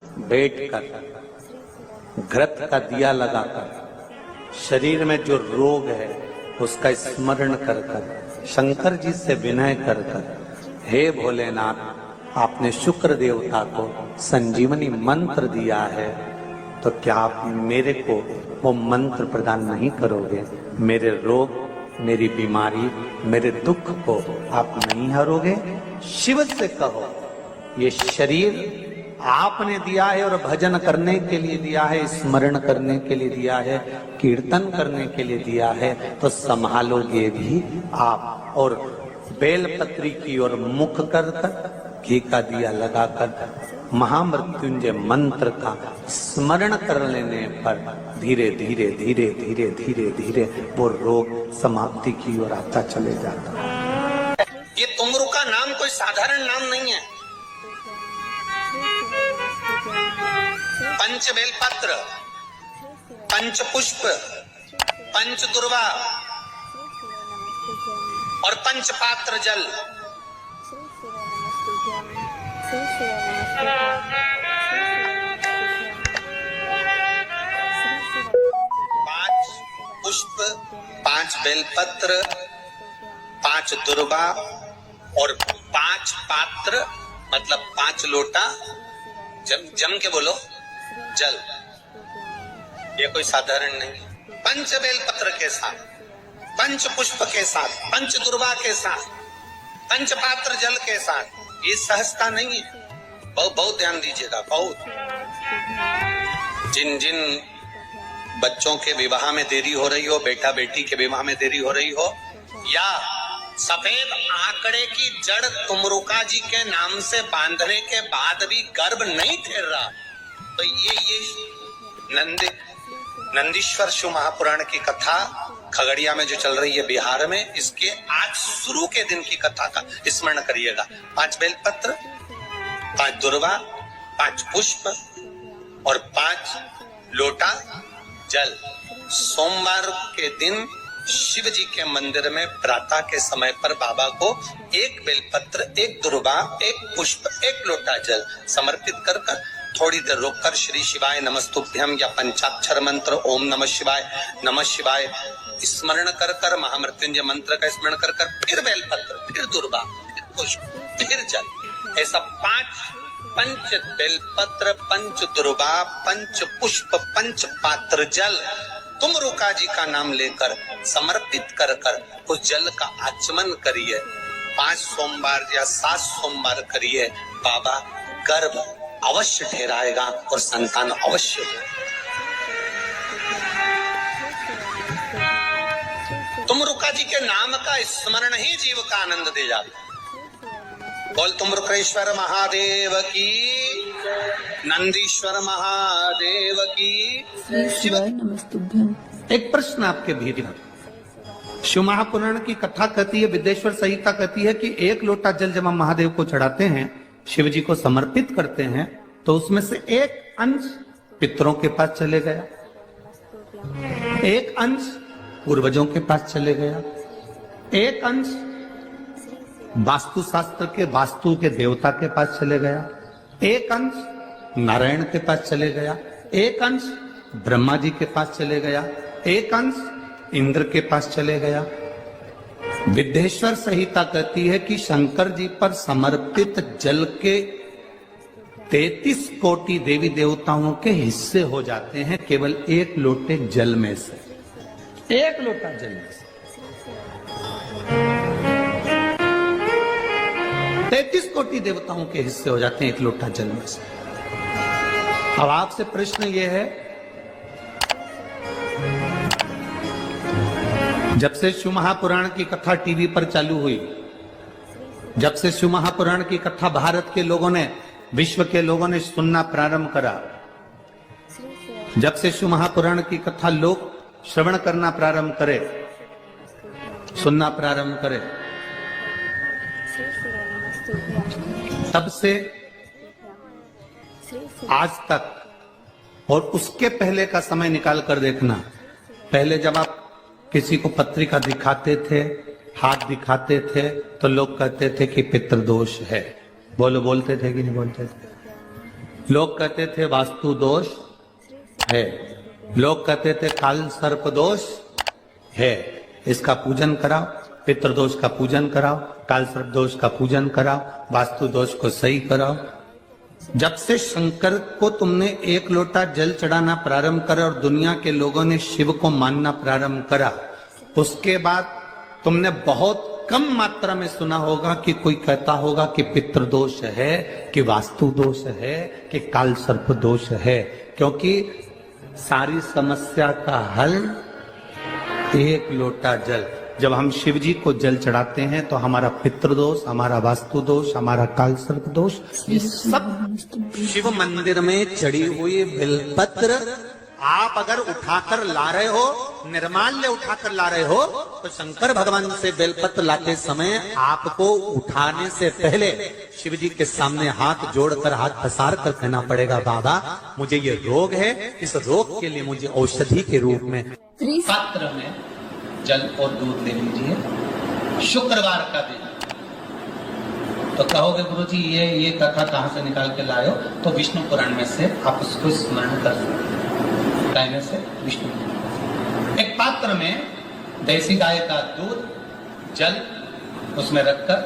बैठ कर घृत का दिया लगाकर शरीर में जो रोग है उसका स्मरण कर कर शंकर जी से विनय कर कर, हे भोलेनाथ आपने शुक्र देवता को संजीवनी मंत्र दिया है, तो क्या आप मेरे को वो मंत्र प्रदान नहीं करोगे? मेरे रोग, मेरी बीमारी, मेरे दुख को आप नहीं हरोगे? शिव से कहो ये शरीर आपने दिया है और भजन करने के लिए दिया है, स्मरण करने के लिए दिया है, कीर्तन करने के लिए दिया है, तो संभालोगे भी आप। और बेलपत्री की ओर मुख कर कर घी का दिया लगाकर महामृत्युंजय मंत्र का स्मरण कर लेने पर धीरे धीरे धीरे धीरे धीरे धीरे वो रोग समाप्ति की ओर आता चले जाता है। ये तुमरू का नाम कोई साधारण नाम नहीं है। पंच बेलपत्र, पंच पुष्प, पंच दुर्वा और पंच पात्र जल, पांच पुष्प, पांच बेलपत्र, पांच दुर्वा और पांच पात्र मतलब 5 लोटा जम के बोलो जल। ये कोई साधारण नहीं। पंच बेलपत्र के साथ, पंच पुष्प के साथ, पंच दुर्वा के साथ, पंच पात्र जल के साथ, ये सहजता नहीं है। बहुत ध्यान दीजिएगा। बहुत जिन जिन बच्चों के विवाह में देरी हो रही हो, बेटा बेटी के विवाह में देरी हो रही हो, या सफेद आंकड़े की जड़ तुमरुका जी के नाम से बांधने के बाद भी गर्भ नहीं ठहर रहा, तो ये नंदीश्वर शिव महापुराण की कथा खगड़िया में जो चल रही है बिहार में, इसके आज शुरू के दिन की कथा का स्मरण करिएगा। 5 बेलपत्र, 5 दुर्वा, 5 पुष्प और 5 लोटा जल। सोमवार के दिन शिव जी के मंदिर में प्रातः के समय पर बाबा को 1 बेलपत्र, 1 दुर्वा, 1 पुष्प, 1 लोटा जल समर्पित कर कर थोड़ी देर रोककर श्री शिवाय नमस्तुभ्यम या पंचाक्षर मंत्र ओम नमः शिवाय स्मरण कर कर महामृत्युंजय मंत्र का स्मरण कर कर फिर बेलपत्र, फिर दुर्वा, फिर पुष्प, फिर जल, ऐसा 5 पंच बेलपत्र, पंच दुर्वा, पंच पुष्प, पंच पात्र जल तुमरुका जी का नाम लेकर समर्पित कर कर उस जल का आचमन करिए। 5 सोमवार या 7 सोमवार करिए, बाबा गर्भ अवश्य ठहराएगा और संतान अवश्य होगा। तुमरुका जी के नाम का स्मरण ही जीव का आनंद दे जाता। बोल तुमरुकेश्वर महादेव की, नंदीश्वर महादेव की। एक प्रश्न आपके भीतर, शिव महापुराण की कथा कहती है, विदेश्वर संहिता कहती है कि 1 लोटा जल जब हम महादेव को चढ़ाते हैं, शिव जी को समर्पित करते हैं, तो उसमें से 1 अंश पितरों के पास चले गया, 1 अंश पूर्वजों के पास चले गया, 1 अंश वास्तु शास्त्र के वास्तु के देवता के पास चले गया, 1 अंश नारायण के पास चले गया, 1 अंश ब्रह्मा जी के पास चले गया, 1 अंश इंद्र के पास चले गया। विदेश्वर संहिता कहती है कि शंकर जी पर समर्पित जल के 33 कोटि देवी देवताओं के हिस्से हो जाते हैं केवल 1 लोटे जल में से, 1 लोटा जल में से 33 कोटि देवताओं के हिस्से हो जाते हैं 1 लोटा जल में से। अब आपसे प्रश्न यह है, जब से शिव महापुराण की कथा टीवी पर चालू हुई, जब से शिव महापुराण की कथा भारत के लोगों ने, विश्व के लोगों ने सुनना प्रारंभ करा, जब से शिव महापुराण की कथा लोग श्रवण करना प्रारंभ करे, सुनना प्रारंभ करे, तब से आज तक, और उसके पहले का समय निकाल कर देखना, पहले जब आप किसी को पत्रिका दिखाते थे, हाथ दिखाते थे, तो लोग कहते थे कि पितृदोष है। बोलते थे कि नहीं बोलते थे? लोग कहते थे वास्तु दोष है, लोग कहते थे काल सर्प दोष है, इसका पूजन कराओ, पितृदोष का पूजन कराओ, काल सर्प दोष का पूजन कराओ, वास्तु दोष को सही कराओ। जब से शंकर को तुमने एक लोटा जल चढ़ाना प्रारंभ करा और दुनिया के लोगों ने शिव को मानना प्रारंभ करा, उसके बाद तुमने बहुत कम मात्रा में सुना होगा कि कोई कहता होगा कि पितृदोष है, कि वास्तु दोष है, कि काल सर्प दोष है। क्योंकि सारी समस्या का हल एक लोटा जल। जब हम शिव जी को जल चढ़ाते हैं तो हमारा पितृदोष, हमारा वास्तु दोष, हमारा काल सर्प दोष, ये सब शिव मंदिर में चढ़ी हुई बेलपत्र आप अगर उठाकर ला रहे हो, निर्माल्य उठाकर ला रहे हो, तो शंकर भगवान से बेलपत्र लाते समय आपको उठाने से पहले शिव जी के सामने हाथ जोड़कर, हाथ पसार कर कहना पड़ेगा, बाबा मुझे ये रोग है, इस रोग के लिए मुझे औषधि के रूप में पात्र में जल और दूध ले लीजिए। शुक्रवार का दिन तो कहोगे गुरुजी ये कथा कहां से निकाल के लाए हो? तो विष्णु पुराण में से आप उसको स्मरण कर सकते, से विष्णु। एक पात्र में देसी गाय का दूध, जल उसमें रखकर,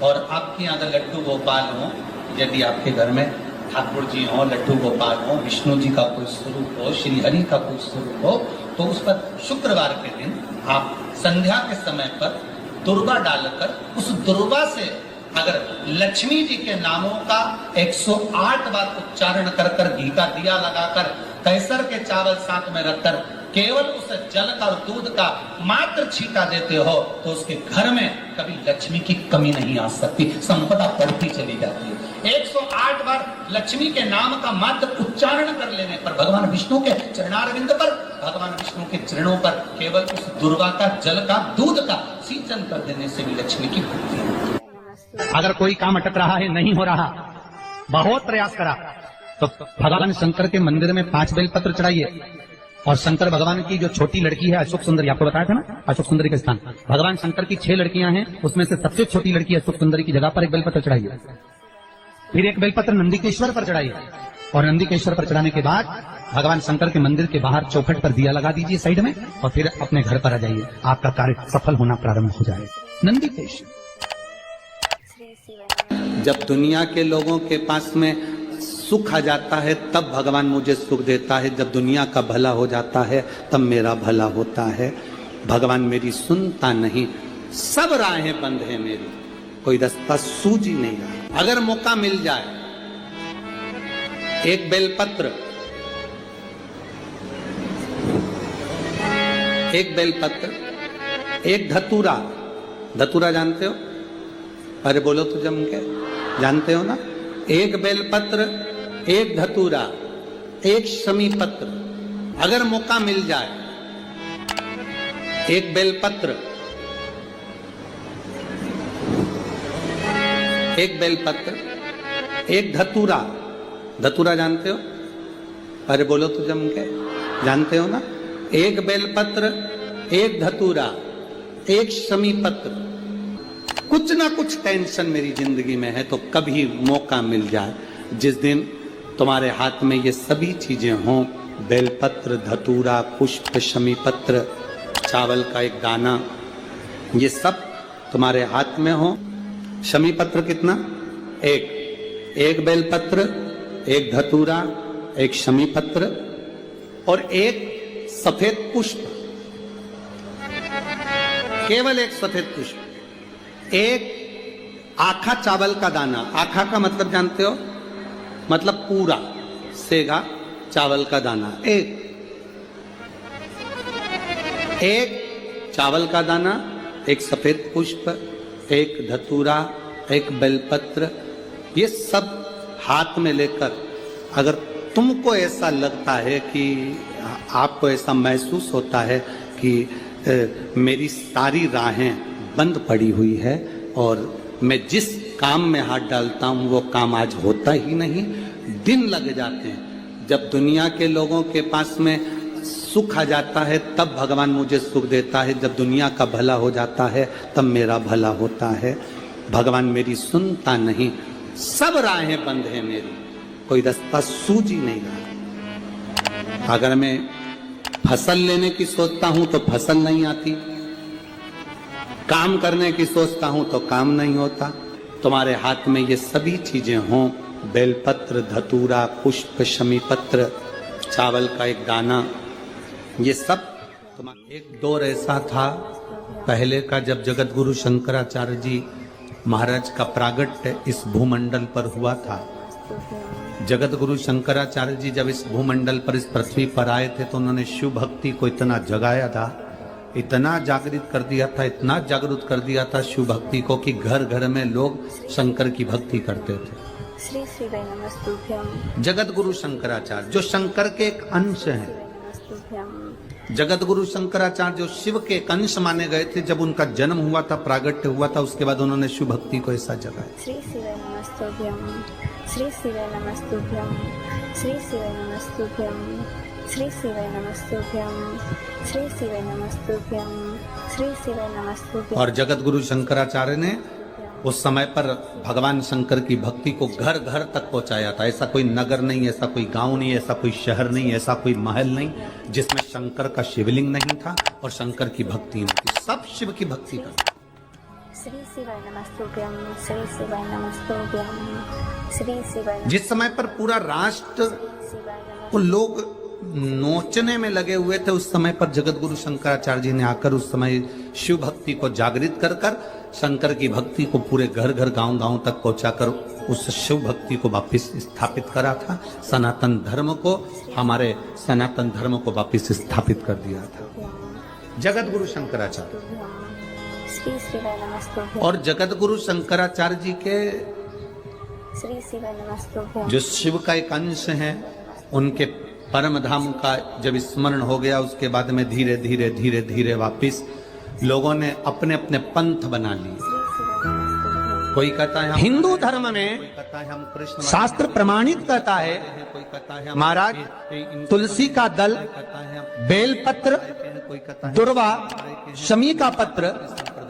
और आपके यहाँ अगर लड्डू गोपाल हो, यदि आपके घर में ठाकुर जी हो, लड्डू गोपाल हो, विष्णु जी का कोई स्वरूप हो, श्री हरि का कोई स्वरूप हो, तो उस पर शुक्रवार के दिन आप संध्या के समय पर दुर्वा डालकर, उस दुर्वा से अगर लक्ष्मी जी के नामों का 108 बार उच्चारण कर कर, घी का दिया लगाकर, कैसर के चावल साथ में रखकर, केवल उस जल का और दूध का मात्र छींटा देते हो, तो उसके घर में कभी लक्ष्मी की कमी नहीं आ सकती, संपदा बढ़ती चली जाती है। 108 बार लक्ष्मी के नाम का मात्र उच्चारण कर लेने पर, भगवान विष्णु के चरणारविंद पर, भगवान विष्णु के चरणों पर केवल उस दुर्वा का, जल का, दूध का सिंचन कर देने से भी लक्ष्मी की वृद्धि होती है। अगर कोई काम अटक रहा है, नहीं हो रहा, बहुत प्रयास करा, तो भगवान शंकर के मंदिर में 5 बेलपत्र चढ़ाइए। और शंकर भगवान की जो छोटी लड़की है अशोक सुंदरी, आपको बताया था ना, अशोक सुंदरी का स्थान, भगवान शंकर की 6 लड़कियां हैं, उसमें से सबसे छोटी लड़की अशोक सुंदरी की जगह पर एक बेलपत्र चढ़ाइए। फिर एक बेलपत्र नंदीकेश्वर पर चढ़ाइए, और नंदीकेश्वर पर चढ़ाने के बाद भगवान शंकर के मंदिर के बाहर चौखट पर दिया लगा दीजिए साइड में, और फिर अपने घर पर आ जाइए, आपका कार्य सफल होना प्रारंभ हो जाएगा। नंदीकेश्वर। जब दुनिया के लोगों के पास में सुख आ जाता है तब भगवान मुझे सुख देता है, जब दुनिया का भला हो जाता है तब मेरा भला होता है। भगवान मेरी सुनता नहीं, सब राहें बंद है मेरी, कोई रास्ता सूझ ही नहीं रहा। अगर मौका मिल जाए, एक बेलपत्र, एक बेलपत्र, एक धतूरा, धतूरा जानते हो? अरे बोलो तो जम के, जानते हो ना? एक बेलपत्र, एक धतूरा, एक शमी पत्र, अगर मौका मिल जाए, एक बेलपत्र, एक बेलपत्र, एक धतूरा, धतूरा जानते हो? अरे बोलो तो जम के, जानते हो ना? एक बेलपत्र, एक धतूरा, एक शमी पत्र। कुछ ना कुछ टेंशन मेरी जिंदगी में है, तो कभी मौका मिल जाए, जिस दिन तुम्हारे हाथ में ये सभी चीजें हों, बेलपत्र, धतूरा, पुष्प, शमी पत्र, चावल का एक दाना, ये सब तुम्हारे हाथ में हो। शमी पत्र कितना? एक बेलपत्र, एक धतूरा, एक शमी पत्र, और एक सफेद पुष्प, केवल एक सफेद पुष्प, एक आखा चावल का दाना। आखा का मतलब जानते हो? मतलब पूरा सेगा चावल का दाना। एक चावल का दाना, एक सफेद पुष्प, एक धतूरा, एक बेलपत्र, ये सब हाथ में लेकर, अगर तुमको ऐसा लगता है कि आपको ऐसा महसूस होता है कि मेरी सारी राहें बंद पड़ी हुई है और मैं जिस काम में हाथ डालता हूं वो काम आज होता ही नहीं, दिन लग जाते हैं। जब दुनिया के लोगों के पास में सुख आ जाता है तब भगवान मुझे सुख देता है, जब दुनिया का भला हो जाता है तब मेरा भला होता है। भगवान मेरी सुनता नहीं, सब राहें बंद है मेरी, कोई रास्ता सूझ ही नहीं रहा। अगर मैं फसल लेने की सोचता हूं तो फसल नहीं आती, काम करने की सोचता हूं तो काम नहीं होता। तुम्हारे हाथ में ये सभी चीजें हों, बेलपत्र, धतूरा, पुष्प, शमी पत्र, चावल का एक दाना, ये सब तुम्हारा। एक दौर ऐसा था पहले का, जब जगत गुरु शंकराचार्य जी महाराज का प्रागट्य इस भूमंडल पर हुआ था। जगत गुरु शंकराचार्य जी जब इस भूमंडल पर, इस पृथ्वी पर आए थे, तो उन्होंने शिव भक्ति को इतना जगाया था, इतना जागृत कर दिया था, इतना जागरूक कर दिया था शिव भक्ति को कि घर घर में लोग शंकर की भक्ति करते थे। श्री श्री वै नमस्तुभ्यं। जगत गुरु शंकराचार्य जो शंकर के एक अंश हैं, जगत गुरु शंकराचार्य जो शिव के एक अंश माने गए थे, जब उनका जन्म हुआ था, प्रागट्य हुआ था, उसके बाद उन्होंने शिव भक्ति को ऐसा जगाया। श्री श्री वै नमस्तुभ्यं। श्री श्री वै नमस्तुभ्यं। श्री श्री वै नमस्तुभ्यं। श्री श्री वै नमस्तुभ्यं। श्री श्री वै नमस्तुभ्यं। श्री श्री वै नमस्तुभ्यं। और जगत गुरु शंकराचार्य ने उस समय पर भगवान शंकर की भक्ति को घर घर तक पहुंचाया था। ऐसा कोई नगर नहीं, ऐसा कोई गांव नहीं, ऐसा कोई शहर नहीं, ऐसा कोई महल नहीं जिसमें शंकर का शिवलिंग नहीं था और शंकर की भक्ति नहीं थी। सब शिव की भक्ति करते। श्री श्री वै नमस्तुभ्यं। श्री श्री वै नमस्तुभ्यं। श्री श्री वै। जिस समय पर पूरा राष्ट्र को लोग नोचने में लगे हुए थे, उस समय पर जगत गुरु शंकराचार्य जी ने आकर उस समय शिव भक्ति को जागृत कर कर शंकर की भक्ति को पूरे घर घर गांव गांव तक पहुंचाकर उस शिव भक्ति को वापस स्थापित करा था। सनातन धर्म को, हमारे सनातन धर्म को वापस स्थापित कर दिया था जगत गुरु शंकराचार्य। श्री श्री वै नमस्तुभ्यं। और जगत गुरु शंकराचार्य जी के श्री श्री वै नमस्तुभ्यं। जो शिव का एक अंश है, उनके परम धाम का जब स्मरण हो गया, उसके बाद में धीरे धीरे धीरे धीरे वापिस लोगों ने अपने अपने पंथ बना लिए। कोई कहता है हिंदू धर्म में, हम कृष्ण, शास्त्र प्रमाणित कहता है महाराज तुलसी का दल, बेलपत्र, दुर्वा, शमी का पत्र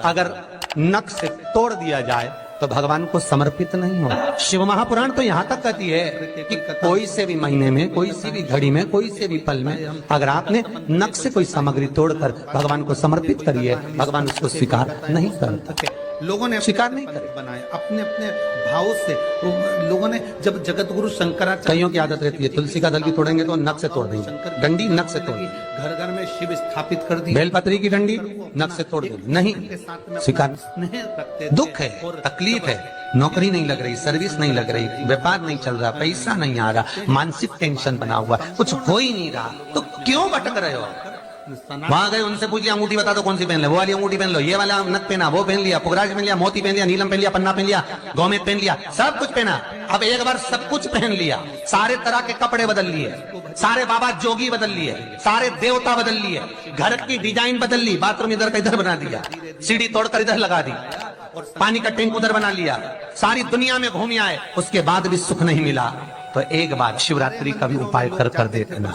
अगर नख से तोड़ दिया जाए तो भगवान को समर्पित नहीं हो। शिव महापुराण तो यहाँ तक कहती है कि कोई से भी महीने में, कोई सी भी घड़ी में, कोई से भी पल में अगर आपने नख से कोई सामग्री तोड़कर भगवान को समर्पित करी है, भगवान उसको स्वीकार नहीं करते। लोगों ने स्वीकार नहीं कर बनाए अपने अपने भाव से। तो लोगों ने जब जगत गुरु शंकराचार्य, कईयों की आदत रहती है तुलसी का दल भी तोड़ेंगे तो नख से तोड़ देंगे, डंडी नख से तोड़, घर घर में शिव स्थापित कर दी, बेलपत्री की डंडी नख से तोड़ देंगे, नहीं स्वीकार नहीं करते। दुख है, तकलीफ है, नौकरी नहीं लग रही, सर्विस नहीं लग रही, व्यापार नहीं चल रहा, पैसा नहीं आ रहा, मानसिक टेंशन बना हुआ, कुछ हो ही नहीं रहा, तो क्यों भटक रहे हो? वहां गए, उनसे पूछ लिया अंगूठी बता दो कौन सी पहन ले, वो वाली अंगूठी पहन लो, ये वाला नथ पहना, वो पहन लिया, पुगराज पहन लिया, मोती पहन लिया, नीलम पहन लिया, पन्ना पहन लिया, गौमेद पहन लिया, सब कुछ पहना। अब एक बार सब कुछ पहन लिया, सारे तरह के कपड़े बदल लिए, सारे बाबा जोगी बदल लिए, सारे देवता बदल लिए, घर की डिजाइन बदल ली, बाथरूम इधर का इधर बना दिया, सीढ़ी तोड़कर इधर लगा दी, पानी का टैंक उधर बना लिया, सारी दुनिया में घूम आए, उसके बाद भी सुख नहीं मिला। तो एक बार शिवरात्रि का भी उपाय कर कर देखना,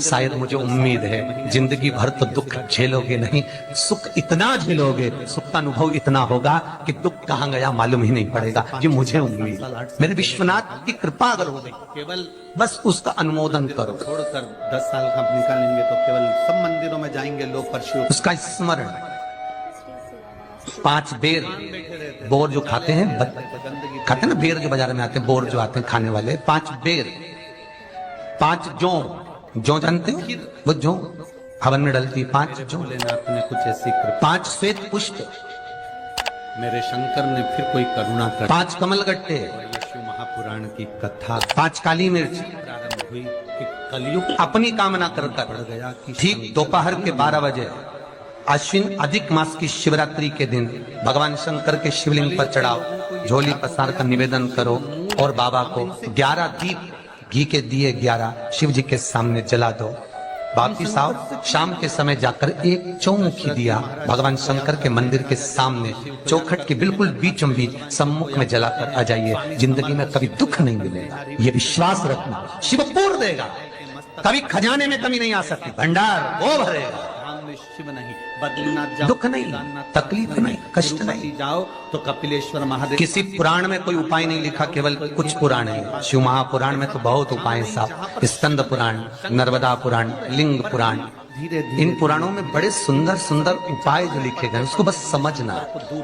शायद मुझे उम्मीद है जिंदगी भर तो दुख झेलोगे नहीं, सुख इतना झेलोगे, सुख का अनुभव इतना होगा कि दुख कहाँ गया मालूम ही नहीं पड़ेगा। ये मुझे उम्मीद, मेरे विश्वनाथ की कृपा अगर हो गई, केवल बस उसका अनुमोदन करो। छोड़कर 10 साल का निकालेंगे तो केवल सब मंदिरों में जाएंगे लोग, पर शिव उसका स्मरण 5 बेर, बोर जो खाते हैं खाते ना, बेर जो बाजार में आते हैं, बोर जो आते हैं खाने वाले, 5 बेर, 5 जौ जानते हो, वो जौ हवन में डलती है, 5 जौ लेना अपने कुछ ऐसी, 5 श्वेत पुष्प, मेरे शंकर ने फिर कोई करुणा कर, 5 कमलगट्टे, शिव महापुराण की कथा, 5 काली मिर्च, प्रारंभ हुई कि कलयुग अपनी कामना करता बढ़ गया। ठीक दोपहर के 12 बजे अश्विन अधिक मास की शिवरात्रि के दिन भगवान शंकर के शिवलिंग पर चढ़ाओ, झोली पसार कर निवेदन करो और बाबा को 11 दीप, घी के दिए 11 शिव जी के सामने जला दो। वापिस आओ, शाम के समय जाकर एक चौमुखी दिया भगवान शंकर के मंदिर के सामने चौखट के बिल्कुल बीचों बीच सम्मुख में जलाकर आ जाइए। जिंदगी में कभी दुख नहीं मिलेगा, ये विश्वास रखना, शिव पूर्ण देगा, कभी खजाने में कमी नहीं आ सकती, भंडार वो भरेगा। शिव नहीं, बद्रीनाथ जाओ, दुख नहीं, केदारनाथ तकलीफ जाओ, नहीं, कष्ट तिरुपति नहीं। जाओ तो कपिलेश्वर महादेव, किसी पुराण में कोई उपाय नहीं लिखा, केवल कुछ पुराण है। शिव महापुराण में तो बहुत उपाय हैं साहब। स्कंद पुराण, नर्मदा पुराण, लिंग पुराण, धीरे इन पुराणों में बड़े सुंदर सुंदर उपाय जो लिखे गए, उसको बस समझना,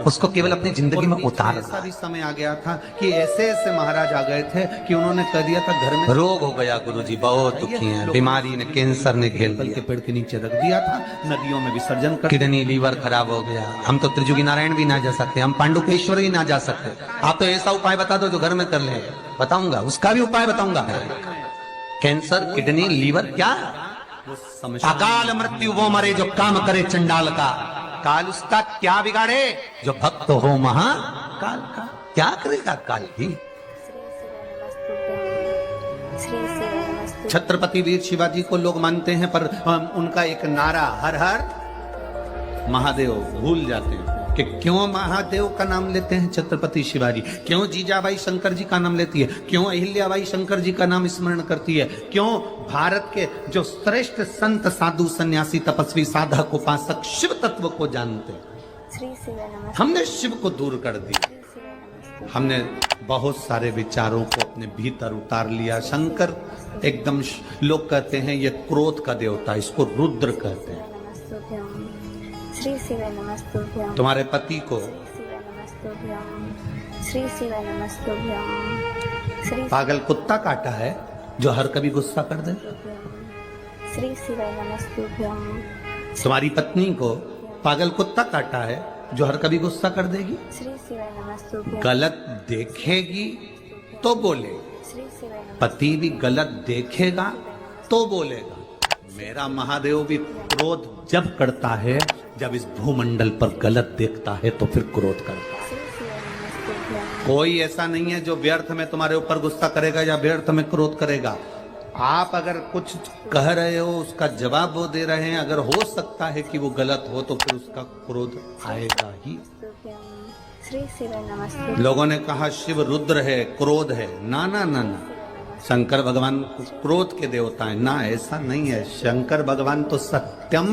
उसको केवल अपनी जिंदगी में ऐसा उतारना। भी समय आ गया था कि ऐसे ऐसे महाराज आ गए थे कि उन्होंने कह दिया था घर में रोग हो गया गुरुजी, बहुत दुखी हैं, बीमारी ने, कैंसर ने घेर पीपल के लिया, पेड़ के नीचे रख दिया था, नदियों में विसर्जन कर किडनी लीवर खराब हो गया। हम तो त्रिजुगी नारायण भी ना जा सकते, हम पांडुकेश्वर ही ना जा सकते। आप तो ऐसा उपाय बता दो जो घर में कर ले, बताऊंगा, उसका भी उपाय बताऊंगा। कैंसर, किडनी, लीवर, क्या अकाल मृत्यु वो मरे जो काम करे चंडाल का, काल उसका क्या बिगाड़े जो भक्त हो महाकाल का। क्या करेगा काल ही। श्री शिव नमस्तुभ्यं। छत्रपति वीर शिवाजी को लोग मानते हैं, पर उनका एक नारा हर हर महादेव भूल जाते हैं कि क्यों महादेव का नाम लेते हैं छत्रपति शिवाजी, क्यों जीजाबाई शंकर जी का नाम लेती है, क्यों अहिल्याबाई शंकर जी का नाम स्मरण करती है, क्यों भारत के जो श्रेष्ठ संत साधु सन्यासी तपस्वी साधक उपासक शिव तत्व को जानते हैं। श्री शिव नमस्तुभ्यं। हमने शिव को दूर कर दिया, श्री शिव नमस्तुभ्यं। हमने बहुत सारे विचारों को अपने भीतर उतार लिया। शंकर एकदम लोग कहते हैं ये क्रोध का देवता, इसको रुद्र कहते हैं। नमस्तुभ्यं। श्री शिव नमस्तुभ्यं। तुम्हारे पति को श्री शिव नमस्तुभ्यं। श्री शिव नमस्तुभ्यं। श्री पागल कुत्ता काटा है जो हर कभी गुस्सा कर दे। श्री शिव नमस्तुभ्यं। तुम्हारी पत्नी को पागल कुत्ता काटा है जो हर कभी गुस्सा कर देगी, श्री शिव नमस्तुभ्यं। गलत देखेगी तो बोले, श्री शिव नमस्तुभ्यं। पति भी गलत देखेगा तो बोलेगा। मेरा महादेव भी क्रोध जब करता है, जब इस भूमंडल पर गलत देखता है तो फिर क्रोध करता है। श्री शिव नमस्तुभ्यं। कोई ऐसा नहीं है जो व्यर्थ में तुम्हारे ऊपर गुस्सा करेगा या व्यर्थ में क्रोध करेगा। आप अगर कुछ कह रहे हो, उसका जवाब वो दे रहे हैं, अगर हो सकता है कि वो गलत हो तो फिर उसका क्रोध आएगा ही। श्री शिव नमस्तुभ्यं। लोगों ने कहा शिव रुद्र है, क्रोध है। ना ना ना ना, शंकर भगवान क्रोध के देवता है ना, ऐसा नहीं है। शंकर भगवान तो सत्यम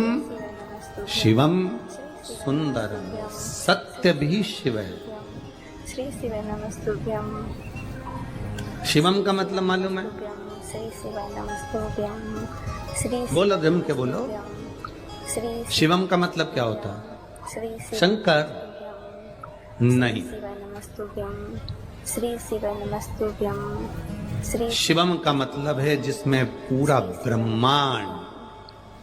शिवम सुंदरम, सत्य भी शिव है। श्री शिव नमस्तुभ्यं। शिवम का मतलब मालूम है? श्री शिव नमस्तुभ्यं। श्री बोलो, जम के बोलो। श्री शिवम का मतलब क्या होता है? श्री शिव शंकर नहीं, शिव नमस्तुभ्यं। श्री शिव नमस्तुभ्यं। श्री शिवम का मतलब है जिसमें पूरा ब्रह्मांड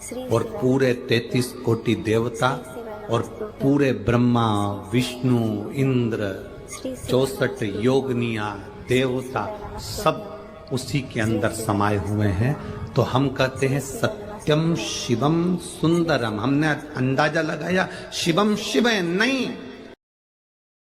श्री और पूरे 33 कोटि देवता और पूरे ब्रह्मा विष्णु इंद्र 64 योगनिया देवता सब उसी के अंदर समाये हुए हैं। तो हम कहते हैं सत्यम शिवम सुंदरम। हमने अंदाजा लगाया शिवम शिव है नहीं,